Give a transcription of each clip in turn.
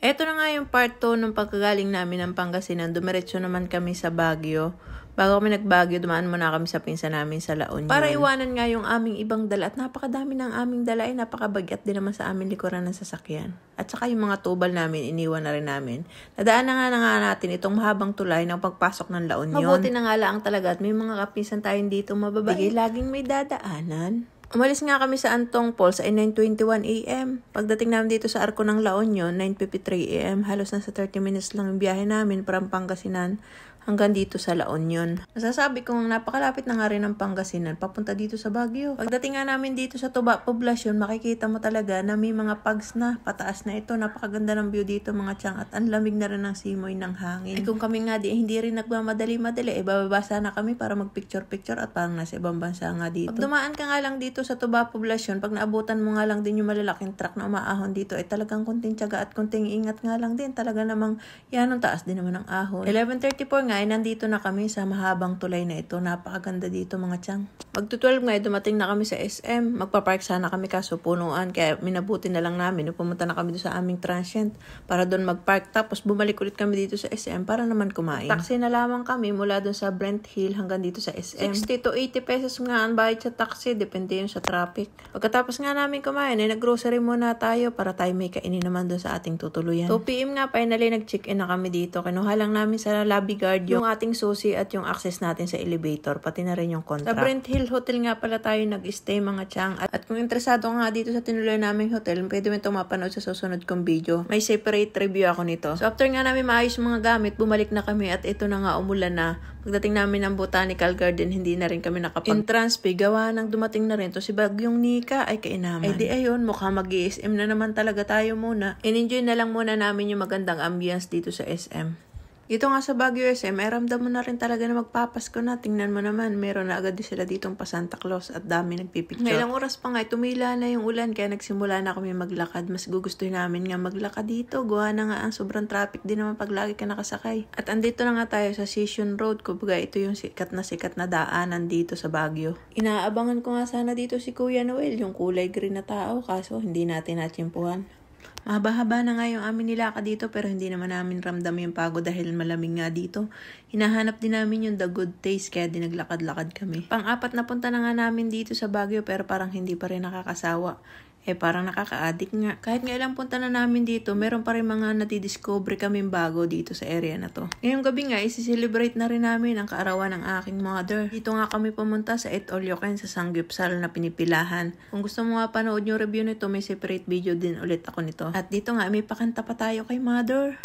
Eto na nga yung part 2 nung pagkagaling namin ng Pangasinan. Dumiretso naman kami sa Baguio. Bago kami nag-Baguio, dumaan muna kami sa pinsan namin sa La Union. Para iwanan nga yung aming ibang dala. At napakadami ng aming dala ay napakabagyat din naman sa aming likuran ng sasakyan. At saka yung mga tubal namin, iniwan na rin namin. Nadaan na nga natin itong mahabang tulay ng pagpasok ng La Union. Mabuti na nga lang talaga at may mga kapinsan tayong dito mababay. Laging may dadaanan. Umalis nga kami sa Antong Falls ay 9:21 AM. Pagdating namin dito sa Arco ng La Union, 9:53 AM. Halos nasa 30 minutes lang yung biyahe namin from Pangasinan hanggang dito sa La Union. Masasabi kong napakalapit na nga rin ng Pangasinan papunta dito sa Baguio. Pagdating nga namin dito sa Tuba Poblacion, makikita mo talaga na may mga pags na pataas na ito. Napakaganda ng view dito mga tiyang at ang lamig na rin ng simoy ng hangin. Ay kung kami nga hindi rin nagmamadali-madali, bababa sana kami para magpicture-picture at parang nasa ibang bansa nga dito. Pag dumaan ka nga lang dito sa Tuba Poblacion, pag naabutan mo nga lang din yung malalaking truck na umaahon dito, ay talagang kunting tiyaga at kunting ingat nga lang din. Talaga namang yan ang taas din naman ng ahon. 11:34 nga ay nandito na kami sa mahabang tulay na ito. Napakaganda dito mga tiyang. Magto-12 nga dumating na kami sa SM. Magpa-park sana kami kaso punuan. Kaya minabuti na lang namin. Pumunta na kami doon sa aming transient para doon mag-park. Tapos bumalik ulit kami dito sa SM para naman kumain. Taxi na lamang kami mula doon sa Brent Hill hanggang dito sa SM. 60 to 80 pesos nga ang bayad sa taxi. Depende yun sa traffic. Pagkatapos nga namin kumain ay nag-grocery muna tayo para tayo may kainin naman doon sa ating tutuluyan. 2 PM nga finally nag-check-in na kami dito. Kinuha lang namin sa lobby guard yung ating susi at yung access natin sa elevator, pati na rin yung contract. Sa Brent Hill Hotel nga pala tayo nag-stay mga tiyang. At kung interesado nga dito sa tinuloy naming hotel, pwede mo itong mapanood sa susunod kong video. May separate review ako nito. So after nga namin maayos mga gamit, bumalik na kami at ito na nga umulan na. Pagdating namin ng Botanical Garden, hindi na rin kami nakapag-entrance fee. Gawa nang dumating na rin to si Bagyong Nika ay kainaman. Eh di ayun, mukha mag-ESM na naman talaga tayo muna. In-enjoy na lang muna namin yung magandang ambience dito sa SM. Dito nga sa Baguio SM, may ramdam mo na rin talaga na magpapasko na. Tingnan mo naman, meron na agad din sila ditong pa Santa Claus at dami nagpipicture. Ngayong oras pa nga, tumila na yung ulan kaya nagsimula na kami maglakad. Mas gugustuhin namin nga maglakad dito. Gawa na nga ang sobrang traffic din naman pag lagi ka nakasakay. At andito na nga tayo sa Session Road. Kumbaga ito yung sikat na daanan dito sa Baguio. Inaabangan ko nga sana dito si Kuya Noel, yung kulay green na tao, kaso hindi natin natsimpuhan. Mahaba-haba na nga yung amin nilakad dito pero hindi naman namin ramdam yung pagod dahil malamig nga dito. Hinahanap din namin yung the good taste kaya dinaglakad-lakad kami. Pang-apat na punta na nga namin dito sa Baguio pero parang hindi pa rin nakakasawa. Parang nakaka-addict nga. Kahit nga ilang punta na namin dito, meron pa rin mga natidiscover kaming bago dito sa area na to. Ngayong gabi nga, isi-celebrate na rin namin ang kaarawan ng aking mother. Dito nga kami pumunta sa Eat All You Can sa Sanggupsal na pinipilahan. Kung gusto mo nga panood yung review nito, may separate video din ulit ako nito. At dito nga, may pakanta pa tayo kay mother.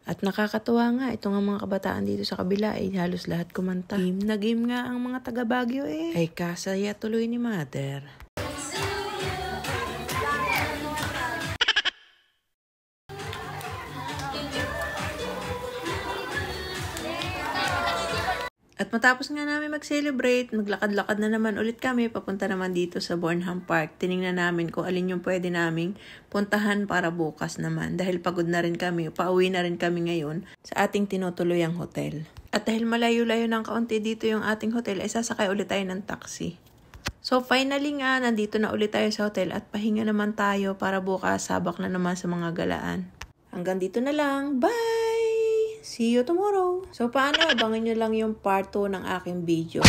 At nakakatuwa nga, ito nga mga kabataan dito sa kabila ay halos lahat kumanta. Game na game nga ang mga taga Baguio Ay kasaya tuloy ni mother. At matapos nga namin mag-celebrate, maglakad-lakad na naman ulit kami, papunta naman dito sa Burnham Park. Tiningnan namin kung alin yung pwede naming puntahan para bukas naman. Dahil pagod na rin kami, pauwi na rin kami ngayon sa ating tinutuluyang hotel. At dahil malayo-layo ng kaunti dito yung ating hotel, ay sasakay ulit tayo ng taxi. So finally nga, nandito na ulit tayo sa hotel at pahinga naman tayo para bukas sabak na naman sa mga galaan. Hanggang dito na lang. Bye! See you tomorrow. So, paano? Abangan nyo lang yung part 2 ng aking video.